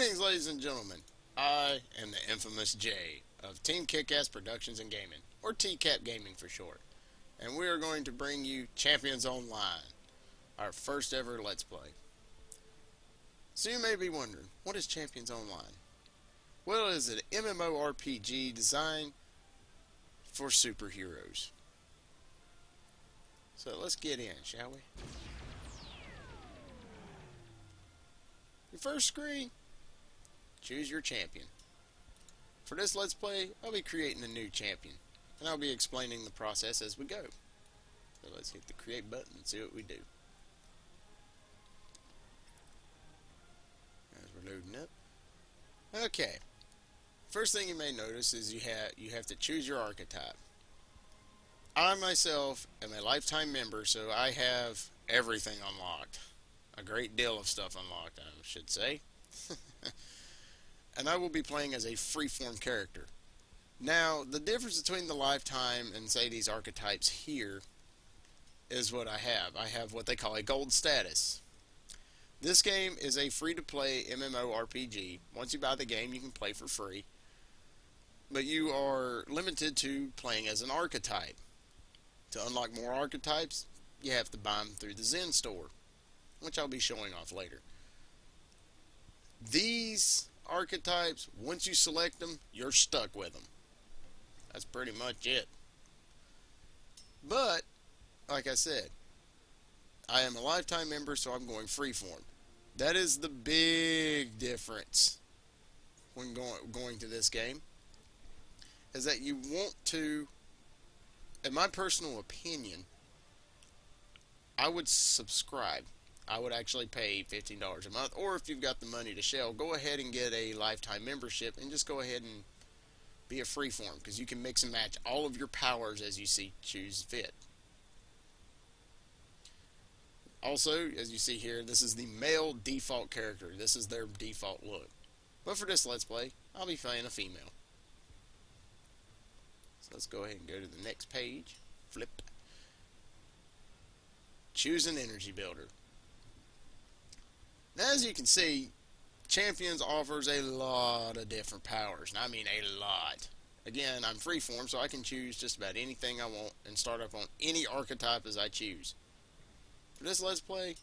Greetings, ladies and gentlemen. I am the infamous J of Team Kick-Ass Productions and Gaming, or TCAP Gaming for short, and we are going to bring you Champions Online, our first ever Let's Play. So you may be wondering, what is Champions Online? Well, it is an MMORPG designed for superheroes. So let's get in, shall we? Your first screen, choose your champion. For this Let's Play, I'll be creating a new champion, and I'll be explaining the process as we go. So let's hit the create button and see what we do. As we're loading up. Okay. First thing you may notice is you have to choose your archetype. I myself am a lifetime member, so I have everything unlocked. A great deal of stuff unlocked, I should say. And I will be playing as a freeform character. Now, the difference between the lifetime and, say, these archetypes here is what I have. I have what they call a gold status. This game is a free-to-play MMORPG. Once you buy the game, you can play for free. But you are limited to playing as an archetype. To unlock more archetypes, you have to buy them through the Zen store, which I'll be showing off later. These archetypes, once you select them, you're stuck with them. That's pretty much it. But, like I said, I am a lifetime member, so I'm going freeform. That is the big difference when going to this game, is that you want to, in my personal opinion, I would subscribe. I would actually pay $15 a month, or if you've got the money to shell, go ahead and get a lifetime membership and just go ahead and be a freeform, because you can mix and match all of your powers as you choose fit. Also, as you see here, this is the male default character. This is their default look. But for this Let's Play, I'll be playing a female. So let's go ahead and go to the next page. Flip. Choose an energy builder. Now, as you can see, Champions offers a lot of different powers, and I mean a lot. Again, I'm freeform, so I can choose just about anything I want and start up on any archetype as I choose. For this Let's Play,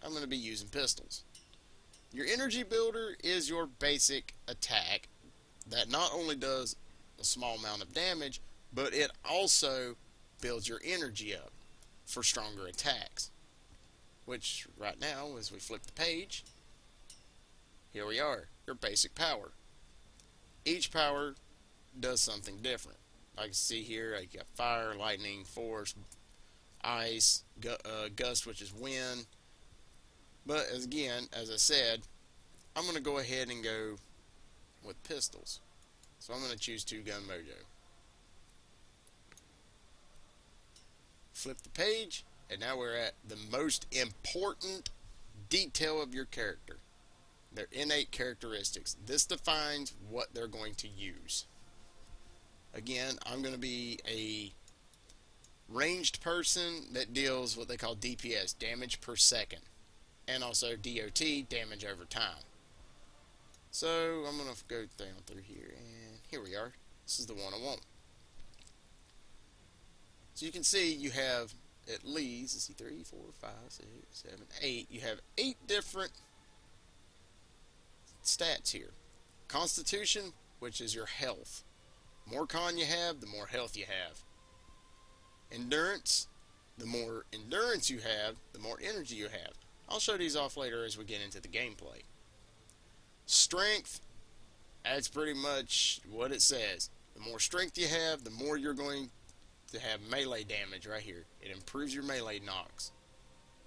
I'm going to be using pistols. Your energy builder is your basic attack that not only does a small amount of damage, but it also builds your energy up for stronger attacks. Which, right now, as we flip the page, here we are, your basic power. Each power does something different. I can see here, I got fire, lightning, force, ice, gust, which is wind. But, again, as I said, I'm going to go ahead and go with pistols. So I'm going to choose 2-gun mojo. Flip the page. And now we're at the most important detail of your character. Their innate characteristics. This defines what they're going to use. Again, I'm going to be a ranged person that deals what they call DPS, damage per second. And also DOT, damage over time. So I'm going to go down through here. And here we are. This is the one I want. So you can see you have at least, let's see, 3, 4, 5, 6, 7, 8. You have 8 different stats here. Constitution, which is your health. The more con you have, the more health you have. Endurance, the more endurance you have, the more energy you have. I'll show these off later as we get into the gameplay. Strength, that's pretty much what it says. The more strength you have, the more you're going to have melee damage right here. It improves your melee knocks.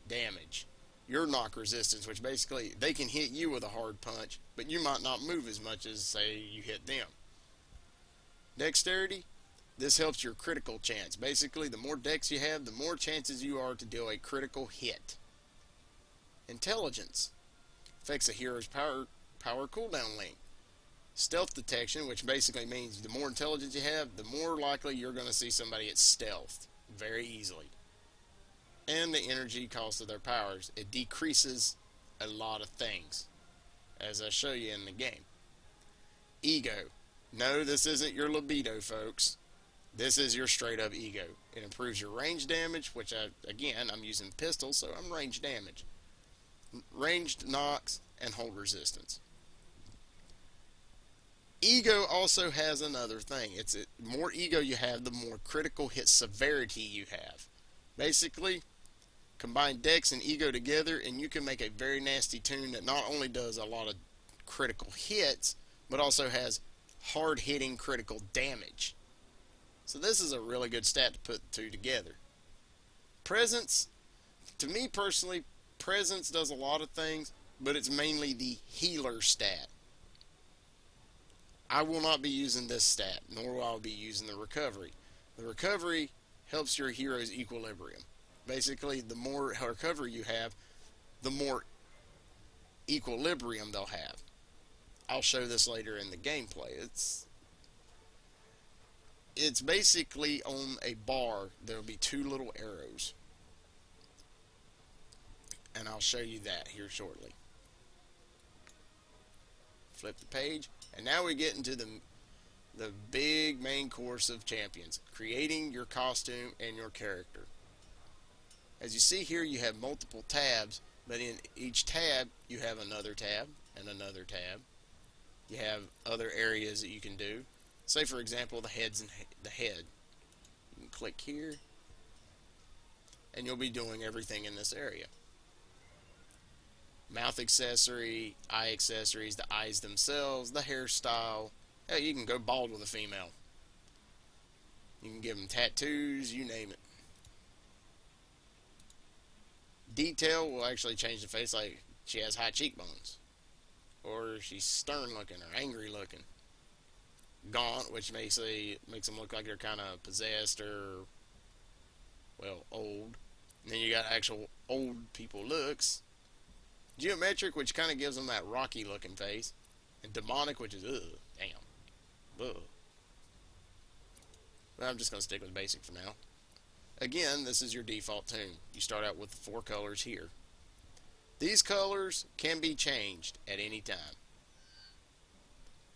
Damage. Your knock resistance, which basically they can hit you with a hard punch, but you might not move as much as, say, you hit them. Dexterity. This helps your critical chance. Basically, the more dex you have, the more chances you are to deal a critical hit. Intelligence. Affects a hero's power cooldown length. Stealth detection, which basically means the more intelligence you have, the more likely you're going to see somebody at stealth very easily. And the energy cost of their powers. It decreases a lot of things. as I show you in the game. Ego. No, this isn't your libido, folks. This is your straight up ego. It improves your range damage, which I'm using pistols, so I'm range damage. Ranged knocks and hold resistance. Ego also has another thing. More ego you have, the more critical hit severity you have. Basically, combine dex and ego together, and you can make a very nasty tune that not only does a lot of critical hits, but also has hard hitting critical damage. So this is a really good stat to put the two together. Presence, to me personally, presence does a lot of things, but it's mainly the healer stat. I will not be using this stat, nor will I be using the recovery. The recovery helps your hero's equilibrium. Basically, the more recovery you have, the more equilibrium they'll have. I'll show this later in the gameplay. It's basically on a bar, there'll be two little arrows. And I'll show you that here shortly. Flip the page, and now we get into the big main course of champions, creating your costume and your character. As you see here, you have multiple tabs, but in each tab you have another tab and another tab. You have other areas that you can do. Say for example the head. You can click here and you'll be doing everything in this area. Mouth accessory, eye accessories, the eyes themselves, the hairstyle. Hell, you can go bald with a female. You can give them tattoos, you name it. Detail will actually change the face, like she has high cheekbones, or she's stern looking or angry looking. Gaunt, which makes them look like they're kind of possessed or, well, old. And then you got actual old people looks. Geometric, which kind of gives them that rocky looking face. And demonic, which is, damn. But I'm just going to stick with basic for now. Again, this is your default tune. You start out with the 4 colors here. These colors can be changed at any time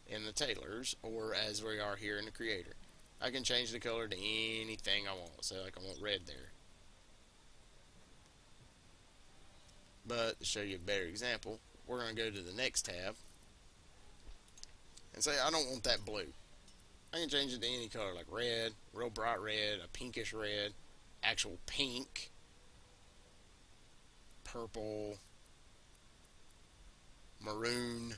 in the tailors, or as we are here in the creator. I can change the color to anything I want. So like I want red there. But to show you a better example, we're going to go to the next tab and say I don't want that blue. I can change it to any color, like red, real bright red, a pinkish red, actual pink, purple, maroon,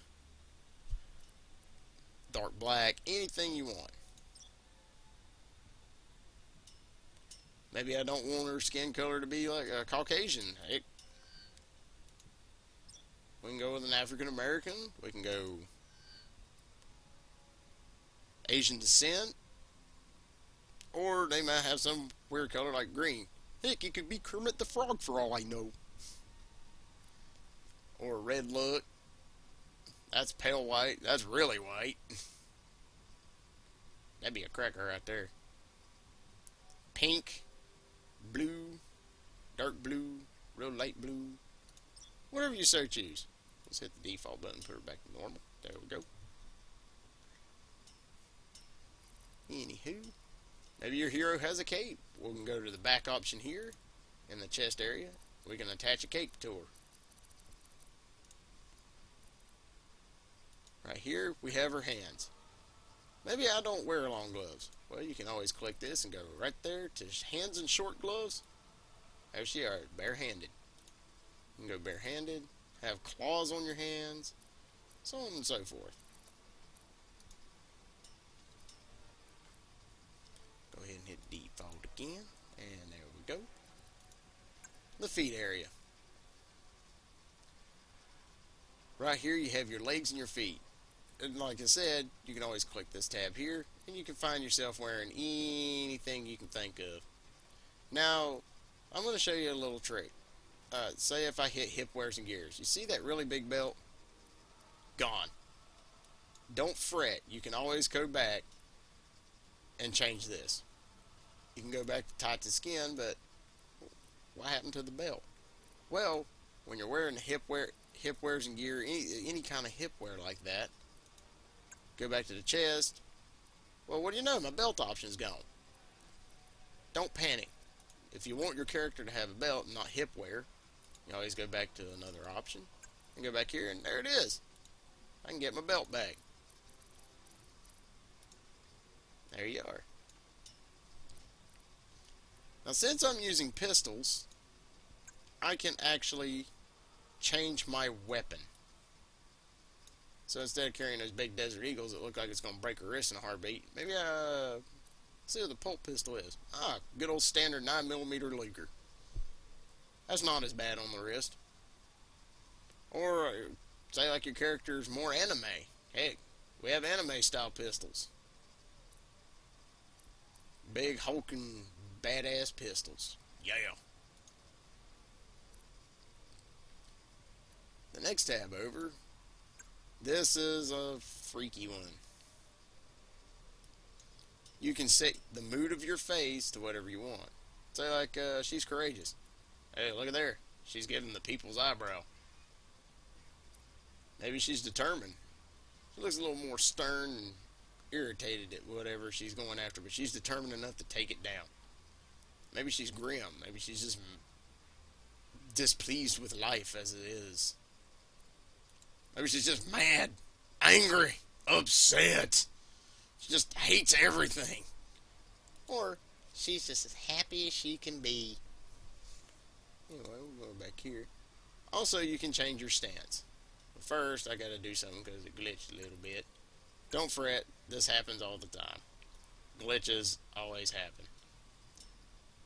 dark black, anything you want. Maybe I don't want her skin color to be like a Caucasian. Heck, we can go with an African American. We can go Asian descent. Or they might have some weird color like green. Heck, it could be Kermit the Frog for all I know. Or red look. That's pale white. That's really white. That'd be a cracker right there. Pink, blue, dark blue, real light blue. Whatever you so choose. Let's hit the default button, put her back to normal. There we go. Anywho, maybe your hero has a cape. We can go to the back option here in the chest area. We can attach a cape to her. Right here, we have her hands. Maybe I don't wear long gloves. Well, you can always click this and go right there to hands and short gloves. There she are, barehanded. You can go barehanded, have claws on your hands, so on and so forth. Go ahead and hit default again, and there we go. The feet area. Right here you have your legs and your feet. And like I said, you can always click this tab here, and you can find yourself wearing anything you can think of. Now, I'm going to show you a little trick. Say if I hit hip wears and gears. You see that really big belt? Gone. Don't fret. You can always go back and change this. You can go back to tight to skin, but what happened to the belt? Well, when you're wearing hip wears and gear, any kind of hip wear like that. Go back to the chest. Well, what do you know? My belt option's gone. Don't panic. If you want your character to have a belt and not hip wear, you always go back to another option. And go back here, and there it is. I can get my belt back. There you are. Now, since I'm using pistols, I can actually change my weapon. So instead of carrying those big Desert Eagles that look like it's going to break a wrist in a heartbeat, maybe see what the pulp pistol is. Good old standard 9mm Luger. That's not as bad on the wrist. Or say like your character's more anime. Heck, we have anime style pistols. Big hulking badass pistols. Yeah. The next tab over. This is a freaky one. You can set the mood of your face to whatever you want. Say like, she's courageous. Hey, look at there. She's giving the people's eyebrow. Maybe she's determined. She looks a little more stern and irritated at whatever she's going after, but she's determined enough to take it down. Maybe she's grim. Maybe she's just displeased with life as it is. Maybe she's just mad, angry, upset. She just hates everything. Or she's just as happy as she can be. Anyway, we'll go back here. Also, you can change your stance. But first, I gotta do something because it glitched a little bit. Don't fret, this happens all the time. Glitches always happen.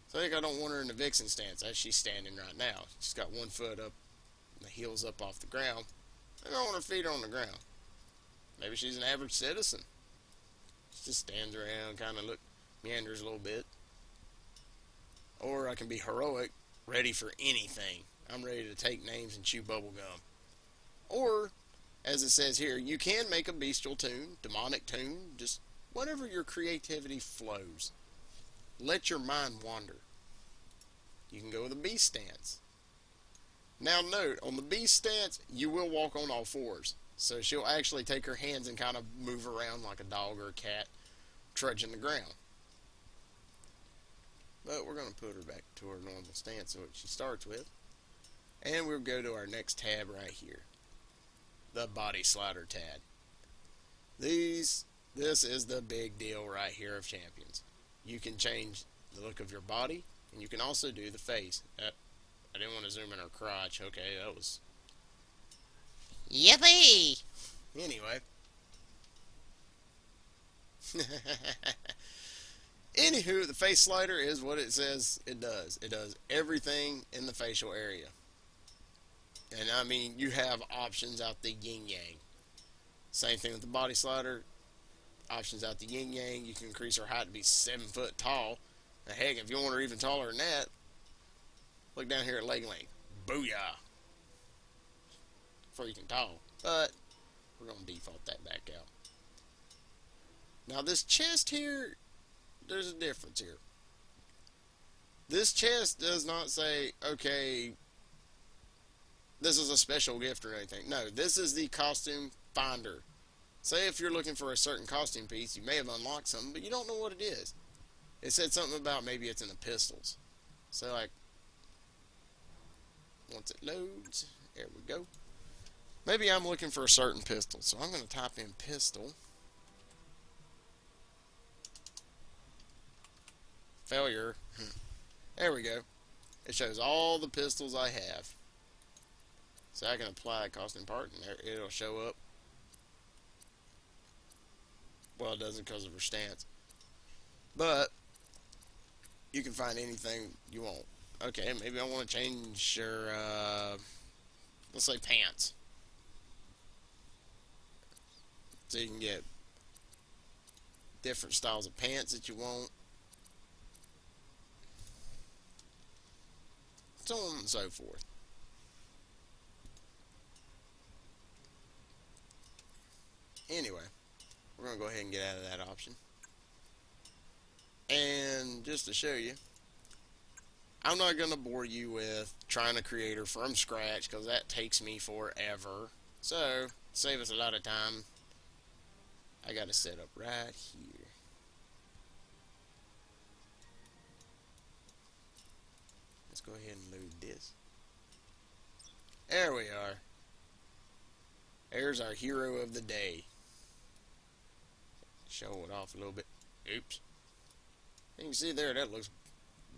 So I think I don't want her in the vixen stance as she's standing right now. She's got one foot up, and the heels up off the ground. I don't want her feet on the ground. Maybe she's an average citizen. She just stands around, kind of meanders a little bit. Or I can be heroic, ready for anything. I'm ready to take names and chew bubble gum. Or, as it says here, you can make a bestial tune, demonic tune, just whatever your creativity flows. Let your mind wander. You can go with a beast stance. Now note, on the beast stance, you will walk on all fours. So she'll actually take her hands and kind of move around like a dog or a cat, trudging the ground. But we're going to put her back to her normal stance, which she starts with. And we'll go to our next tab right here. The body slider tab. This is the big deal right here of champions. You can change the look of your body, and you can also do the face. I didn't want to zoom in her crotch. Okay, that was... Yippee! Anyway. Anywho, the face slider is what it says it does. It does everything in the facial area. And I mean, you have options out the yin-yang. Same thing with the body slider. Options out the yin-yang. You can increase her height to be 7 foot tall. Now, heck, if you want her even taller than that, look down here at leg length. Booyah! Freaking tall. But we're going to default that back out. Now this chest here, there's a difference here. This chest does not say, okay, this is a special gift or anything. No, this is the costume finder. Say if you're looking for a certain costume piece, you may have unlocked something, but you don't know what it is. It said something about maybe it's in the pistols. So like, once it loads, there we go. Maybe I'm looking for a certain pistol, so I'm going to type in pistol. Failure. There we go. It shows all the pistols I have. So I can apply a costume part and there it'll show up. Well, it doesn't because of her stance. But you can find anything you want. Okay, maybe I want to change your, let's say pants. So you can get different styles of pants that you want. So on and so forth. Anyway, we're going to go ahead and get out of that option. And just to show you, I'm not going to bore you with trying to create her from scratch because that takes me forever. So, save us a lot of time, I got to set up right here. Let's go ahead and load this. There we are. There's our hero of the day. Show it off a little bit. Oops. You can see there that looks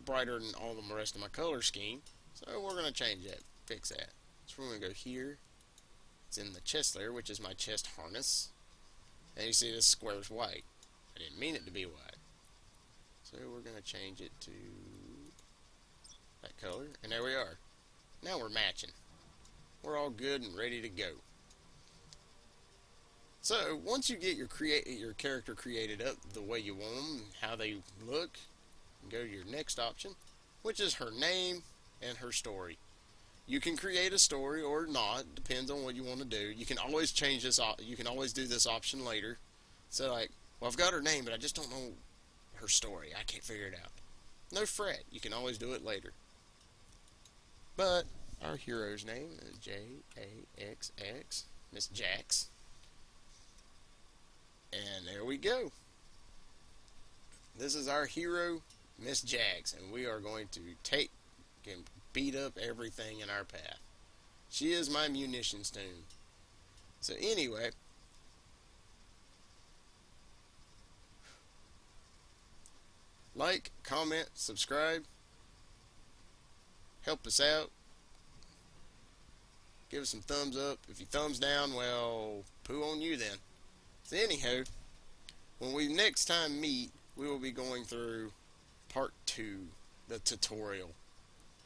brighter than all the rest of my color scheme. So we're going to change that. Fix that. So we're going to go here. It's in the chest layer, which is my chest harness. And you see this square is white. I didn't mean it to be white. So we're going to change it to that color. And there we are. Now we're matching. We're all good and ready to go. So once you get your character created up the way you want them, how they look, go to your next option, which is her name and her story. You can create a story or not, depends on what you want to do. You can always change this. You can always do this option later. So like, well, I've got her name, but I just don't know her story. I can't figure it out. No fret. You can always do it later. But our hero's name is Jaxx, Miss Jax. And there we go. This is our hero, Miss Jax, and we are going to take and beat up everything in our path. She is my munitions tune. So anyway, like, comment, subscribe, help us out. Give us some thumbs up. If you thumbs down, well, poo on you then. So anyhow, when we next time meet, we will be going through part 2, the tutorial.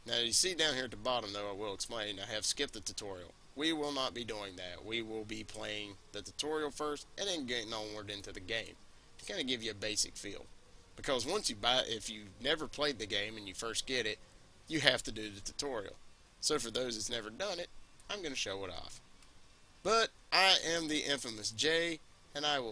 Now you see down here at the bottom though, I will explain, I have skipped the tutorial. We will not be doing that. We will be playing the tutorial first and then getting onward into the game to kind of give you a basic feel. Because once you buy it, if you never played the game and you first get it, you have to do the tutorial. So for those that's never done it, I'm going to show it off. But I am the infamous Jay, and I will